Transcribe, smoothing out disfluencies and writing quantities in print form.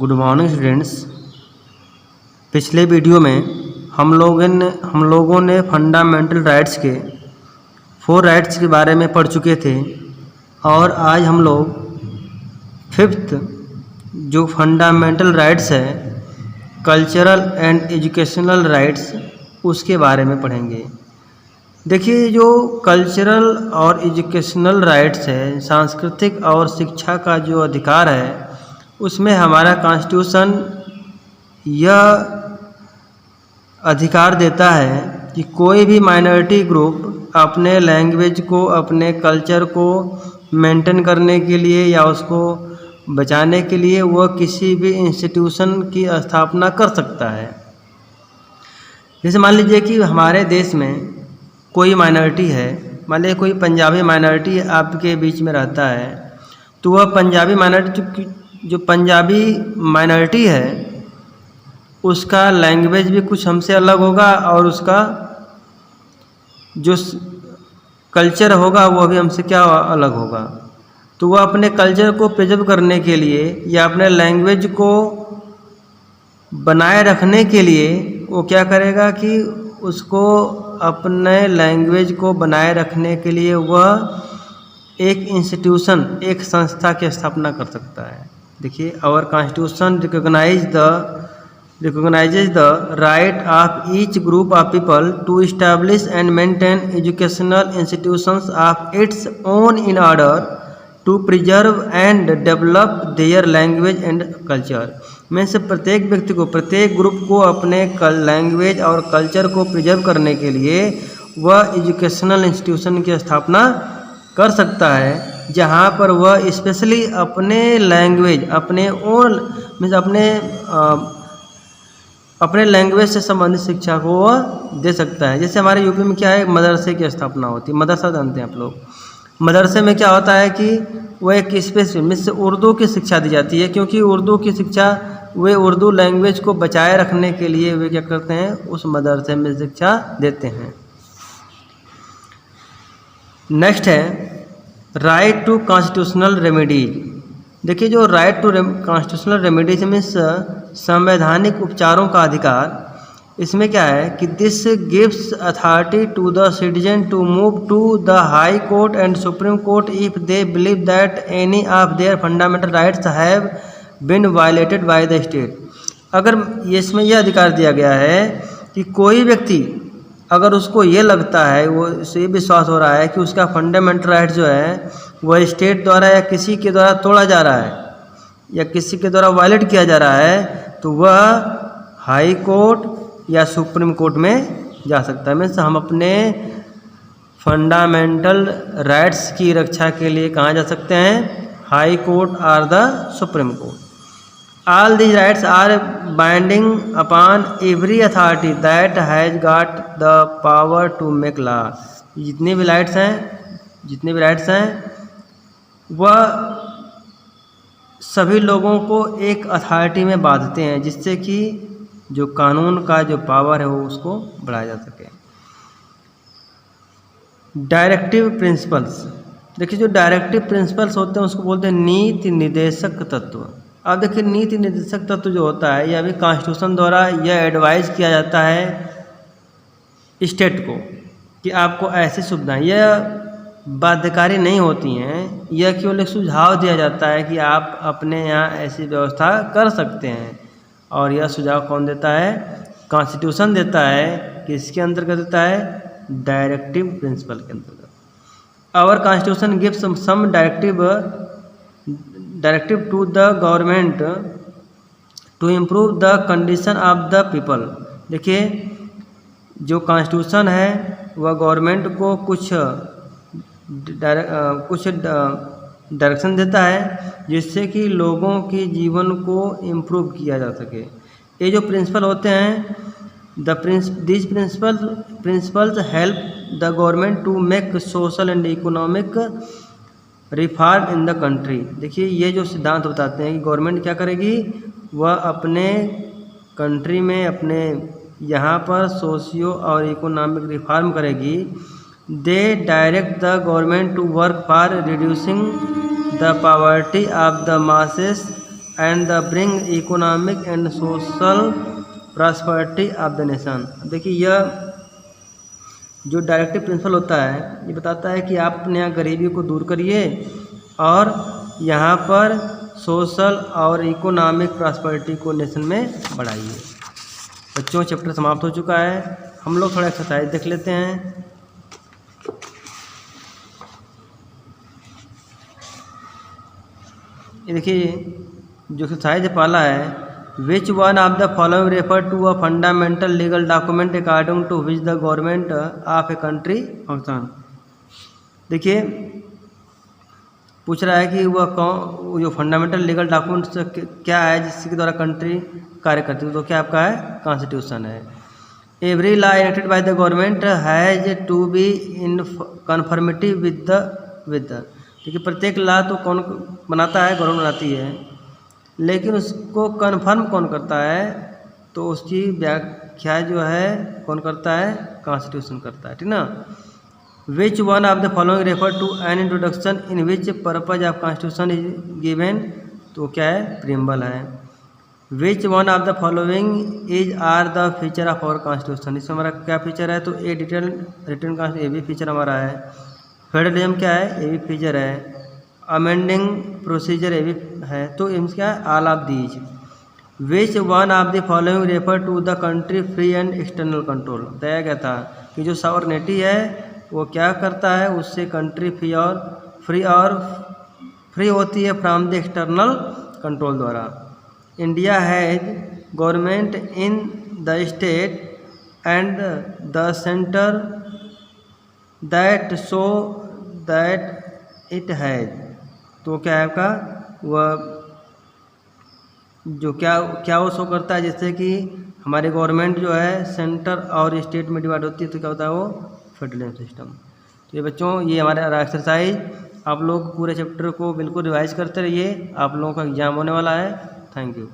Good morning students. पिछले video में हम लोगों ने फंडामेंटल राइट्स के 4 राइट्स के बारे में पढ़ चुके थे और आज हम लोग 5th जो फंडामेंटल राइट्स है कल्चरल एंड एजुकेशनल राइट्स उसके बारे में पढ़ेंगे। देखिए, जो कल्चरल और एजुकेशनल राइट्स है, सांस्कृतिक और शिक्षा का जो अधिकार है, उसमें हमारा कॉन्स्टिट्यूशन यह अधिकार देता है कि कोई भी माइनॉरिटी ग्रुप अपने लैंग्वेज को, अपने कल्चर को मेंटेन करने के लिए या उसको बचाने के लिए वह किसी भी इंस्टीट्यूशन की स्थापना कर सकता है। जैसे मान लीजिए कि हमारे देश में कोई माइनॉरिटी है, मान लीजिए कोई पंजाबी माइनॉरिटी आपके बीच में रहता है, तो वह पंजाबी माइनॉरिटी जो पंजाबी माइनॉरिटी है उसका लैंग्वेज भी कुछ हमसे अलग होगा और उसका जो कल्चर होगा वह भी हमसे क्या अलग होगा। तो वह अपने कल्चर को प्रिजर्व करने के लिए या अपने लैंग्वेज को बनाए रखने के लिए वो क्या करेगा कि उसको अपने लैंग्वेज को बनाए रखने के लिए वह एक इंस्टीट्यूशन, एक संस्था की स्थापना कर सकता है। देखिए, our constitution recognizes the right of each group of people to establish and maintain educational institutions of its own in order to preserve and develop their language and culture। में से प्रत्येक व्यक्ति को, प्रत्येक ग्रुप को अपने लैंग्वेज और culture को प्रिजर्व करने के लिए वह एजुकेशनल इंस्टीट्यूशन की स्थापना कर सकता है, जहाँ पर वह स्पेशली अपने लैंग्वेज, अपने ओन मीन्स अपने लैंग्वेज से संबंधित शिक्षा को वह दे सकता है। जैसे हमारे यूपी में क्या है, मदरसे की स्थापना होती है। मदरसा जानते हैं आप लोग। मदरसे में क्या होता है कि वह एक स्पेशल मीन्स उर्दू की शिक्षा दी जाती है, क्योंकि उर्दू की शिक्षा वे उर्दू लैंग्वेज को बचाए रखने के लिए वे क्या करते हैं, उस मदरसे में शिक्षा देते हैं। नेक्स्ट है राइट टू कॉन्स्टिट्यूशनल रेमेडीज। देखिए, जो right to constitutional remedies means संवैधानिक उपचारों का अधिकार, इसमें क्या है कि this gives authority to the citizen to move to the high court and supreme court if they believe that any of their fundamental rights have been violated by the state. अगर इसमें यह अधिकार दिया गया है कि कोई व्यक्ति अगर उसको ये लगता है, वो ये विश्वास हो रहा है कि उसका फंडामेंटल राइट जो है वह स्टेट द्वारा या किसी के द्वारा तोड़ा जा रहा है या किसी के द्वारा वायलेट किया जा रहा है, तो वह हाई कोर्ट या सुप्रीम कोर्ट में जा सकता है। मीन्स हम अपने फंडामेंटल राइट्स की रक्षा के लिए कहाँ जा सकते हैं, हाई कोर्ट और the supreme court. All these rights are binding upon every authority that has got the power to make law। जितने भी राइट्स हैं वह सभी लोगों को एक अथॉरिटी में बांधते हैं, जिससे कि जो कानून का जो पावर है वो उसको बढ़ाया जा सके। Directive principles. देखिए, जो डायरेक्टिव प्रिंसिपल्स होते हैं उसको बोलते हैं नीति निर्देशक तत्व। अब देखिए, नीति निर्देशक तत्व जो होता है यह भी कॉन्स्टिट्यूशन द्वारा यह एडवाइज किया जाता है स्टेट को कि आपको ऐसी सुविधाएं, यह बाध्यकारी नहीं होती हैं, यह केवल एक सुझाव दिया जाता है कि आप अपने यहाँ ऐसी व्यवस्था कर सकते हैं। और यह सुझाव कौन देता है, कॉन्स्टिट्यूशन देता है। किसके अंतर्गत देता है, डायरेक्टिव प्रिंसिपल के अंतर्गत। Our constitution gives some directive to the government to improve the condition of the people. देखिए, जो कॉन्स्टिट्यूशन है वह गवर्नमेंट को कुछ डायरेक्शन देता है जिससे कि लोगों के जीवन को इम्प्रूव किया जा सके। ये जो प्रिंसिपल होते हैं, these principles help the government to make social and economic reform in the country. देखिए, ये जो सिद्धांत बताते हैं कि गवर्नमेंट क्या करेगी, वह अपने कंट्री में, अपने यहाँ पर सोशियो और इकोनॉमिक रिफॉर्म करेगी। They direct the government to work for reducing the poverty of the masses and the bring economic and social prosperity of the nation. देखिए यह जो डायरेक्टिव प्रिंसिपल होता है ये बताता है कि आप अपने यहाँ गरीबी को दूर करिए और यहाँ पर सोशल और इकोनॉमिक प्रॉस्पेरिटी को नेशन में बढ़ाइए। बच्चों चैप्टर समाप्त हो चुका है। हम लोग थोड़ा एक्सरसाइज देख लेते हैं। ये देखिए जो एक्सरसाइज पहला है, which one of the following refer to a fundamental legal document according to which the government of a country function. देखिए पूछ रहा है कि वह कौन जो फंडामेंटल लीगल डॉक्यूमेंट्स क्या है जिसके द्वारा कंट्री कार्य करती है, तो क्या आपका है कॉन्स्टिट्यूशन है। Every law enacted by the government has to be in conformity with the. देखिए प्रत्येक लॉ तो कौन बनाता है, गवर्नमेंट बनाती है, लेकिन उसको कन्फर्म कौन करता है, तो उसकी व्याख्या जो है कौन करता है, कॉन्स्टिट्यूशन करता है, ठीक ना। Which one of the following refer to an introduction in which purpose of constitution is given, तो क्या है प्रीएम्बल है। Which one of the following is are the feature of our constitution, इसमें हमारा क्या फीचर है, तो ए डिटेल रिटर्न कॉन्स्टिट्यूशन ये भी फीचर हमारा है। फेडरलिज्म क्या है, ये भी फीचर है। अमेंडिंग प्रोसीजर ये भी है, तो इनमें क्या है all of these. Which one of the following refer to the country free and external control, बताया गया था कि जो सॉवरेनिटी है वो क्या करता है, उससे कंट्री फ्री होती है फ्रॉम द एक्सटर्नल कंट्रोल द्वारा। India has government in the state and the centre that show that it has, तो क्या है आपका वह जो क्या वो शो करता है, जैसे कि हमारी गवर्नमेंट जो है सेंटर और स्टेट में डिवाइड होती है, तो क्या होता है वो फेडरलिज्म सिस्टम। तो ये बच्चों ये हमारा एक्सरसाइज, आप लोग पूरे चैप्टर को बिल्कुल रिवाइज करते रहिए, आप लोगों का एग्जाम होने वाला है। Thank you.